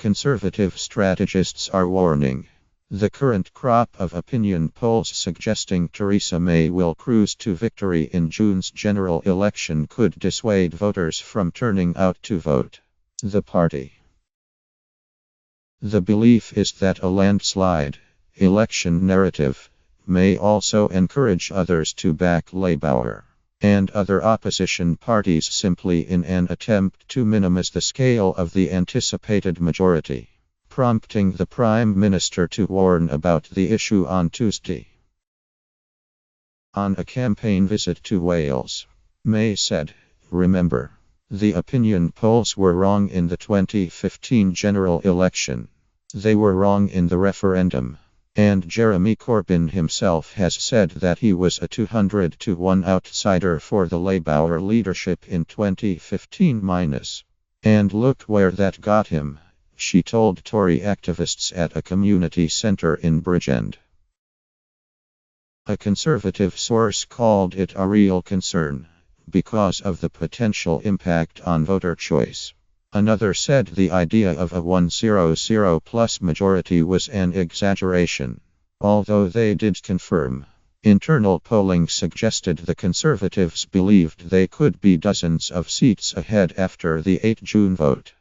Conservative strategists are warning. The current crop of opinion polls suggesting Theresa May will cruise to victory in June's general election could dissuade voters from turning out to vote. The belief is that a landslide election narrative may also encourage others to back Labour and other opposition parties simply in an attempt to minimize the scale of the anticipated majority, prompting the Prime Minister to warn about the issue on Tuesday. On a campaign visit to Wales, May said, "Remember, the opinion polls were wrong in the 2015 general election. They were wrong in the referendum. And Jeremy Corbyn himself has said that he was a 200-to-1 outsider for the Labour leadership in 2015 . And look where that got him," she told Tory activists at a community centre in Bridgend. A Conservative source called it a real concern because of the potential impact on voter choice. Another said the idea of a 100+ majority was an exaggeration. Although they did confirm, internal polling suggested the Conservatives believed they could be dozens of seats ahead after the 8 June vote.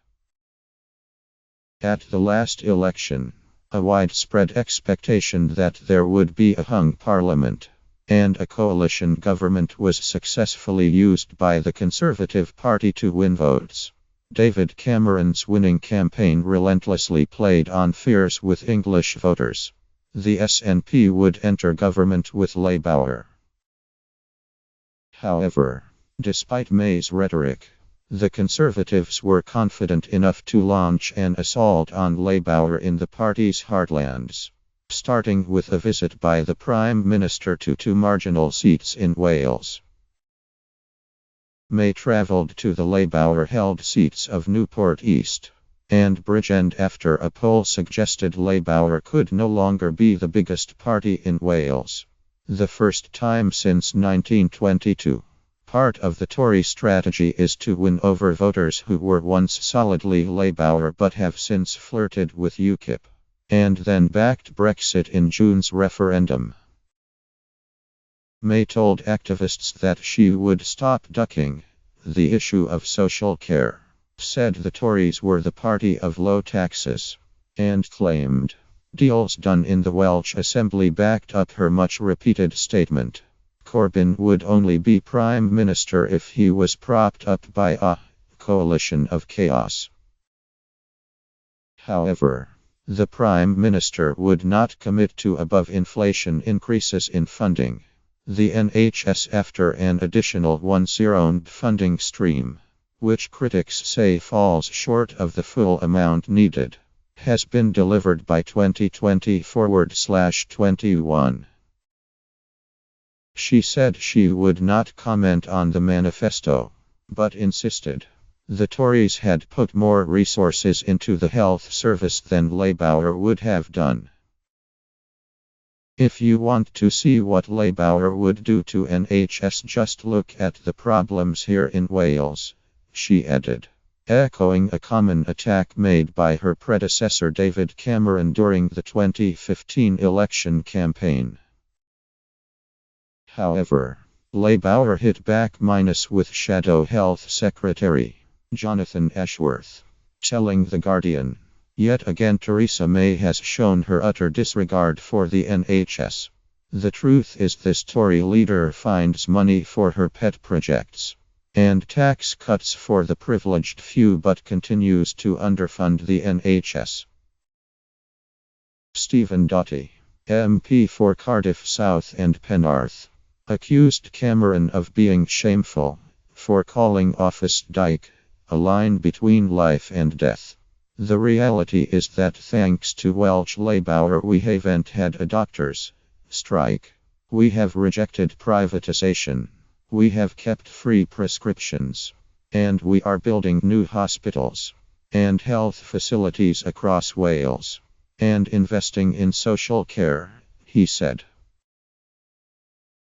At the last election, a widespread expectation that there would be a hung parliament and a coalition government was successfully used by the Conservative Party to win votes. David Cameron's winning campaign relentlessly played on fears with English voters. The SNP would enter government with Labour. However, despite May's rhetoric, the Conservatives were confident enough to launch an assault on Labour in the party's heartlands, starting with a visit by the Prime Minister to 2 marginal seats in Wales. May travelled to the Labour-held seats of Newport East and Bridgend after a poll suggested Labour could no longer be the biggest party in Wales. The first time since 1922. Part of the Tory strategy is to win over voters who were once solidly Labour but have since flirted with UKIP, and then backed Brexit in June's referendum. May told activists that she would stop ducking the issue of social care, said the Tories were the party of low taxes, and claimed deals done in the Welsh Assembly backed up her much-repeated statement. Corbyn would only be Prime Minister if he was propped up by a coalition of chaos. However, the Prime Minister would not commit to above-inflation increases in funding the NHS after an additional one-zeroed funding stream, which critics say falls short of the full amount needed, has been delivered by 2020/21. She said she would not comment on the manifesto, but insisted the Tories had put more resources into the health service than Labour would have done. "If you want to see what Labour would do to NHS, just look at the problems here in Wales," she added, echoing a common attack made by her predecessor David Cameron during the 2015 election campaign. However, Labour hit back with Shadow Health Secretary Jonathan Ashworth, telling The Guardian, "Yet again Theresa May has shown her utter disregard for the NHS. The truth is this Tory leader finds money for her pet projects and tax cuts for the privileged few but continues to underfund the NHS." Stephen Doty, MP for Cardiff South and Penarth, accused Cameron of being shameful for calling Office Dyke a line between life and death. "The reality is that thanks to Welsh Labour we haven't had a doctor's strike. We have rejected privatisation. We have kept free prescriptions. And we are building new hospitals and health facilities across Wales. And investing in social care," he said.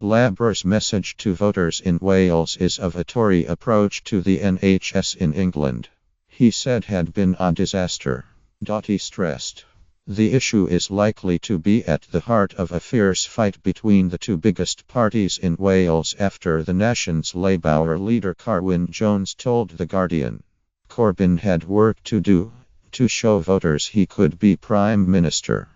Labour's message to voters in Wales is of a Tory approach to the NHS in England, he said had been a disaster. He stressed. The issue is likely to be at the heart of a fierce fight between the two biggest parties in Wales after the nation's Labour leader Carwyn Jones told The Guardian. Corbyn had work to do to show voters he could be Prime Minister.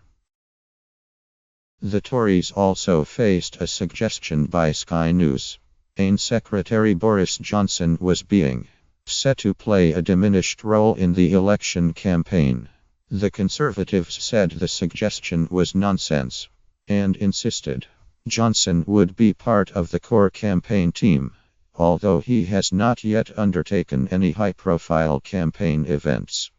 The Tories also faced a suggestion by Sky News. AIM Secretary Boris Johnson was being set to play a diminished role in the election campaign. The Conservatives said the suggestion was nonsense and insisted Johnson would be part of the core campaign team, although he has not yet undertaken any high-profile campaign events.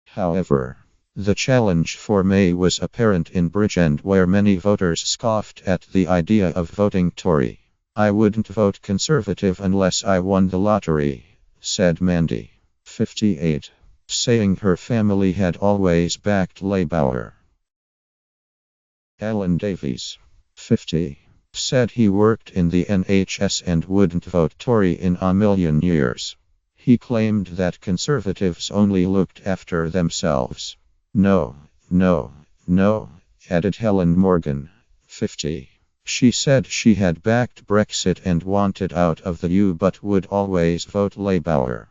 However, the challenge for May was apparent in Bridgend, where many voters scoffed at the idea of voting Tory. "I wouldn't vote Conservative unless I won the lottery," said Mandy, 58, saying her family had always backed Labour. Alan Davies, 50, said he worked in the NHS and wouldn't vote Tory in a million years. He claimed that Conservatives only looked after themselves. No, added Helen Morgan, 50. She said she had backed Brexit and wanted out of the EU but would always vote Labour.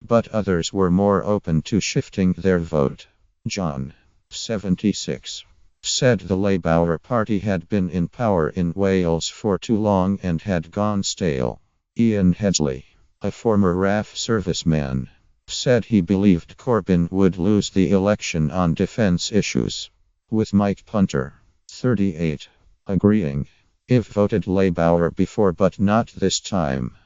But others were more open to shifting their vote. John, 76, said the Labour Party had been in power in Wales for too long and had gone stale. Ian Hedgley, a former RAF serviceman, said he believed Corbyn would lose the election on defence issues, with Mike Punter, 38, agreeing. "I've voted Labour before but not this time."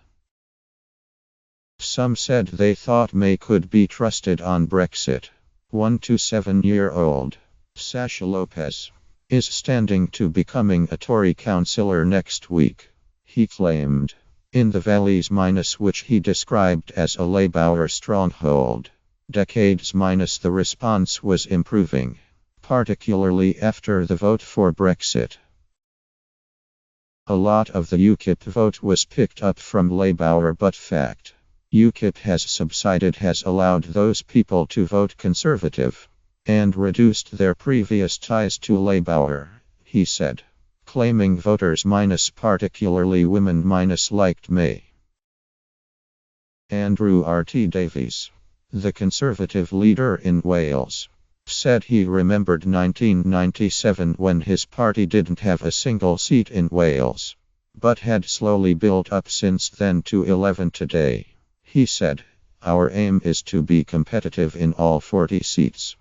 Some said they thought May could be trusted on Brexit. 1-7-year-old Sasha Lopez is standing to becoming a Tory councillor next week, he claimed, in the Valleys which he described as a Labour stronghold. Decades the response was improving, particularly after the vote for Brexit. A lot of the UKIP vote was picked up from Labour, but fact UKIP has subsided has allowed those people to vote Conservative and reduced their previous ties to Labour, he said, claiming voters particularly women liked May. Andrew R.T. Davies, the Conservative leader in Wales, said he remembered 1997 when his party didn't have a single seat in Wales, but had slowly built up since then to 11 today. He said, "Our aim is to be competitive in all 40 seats."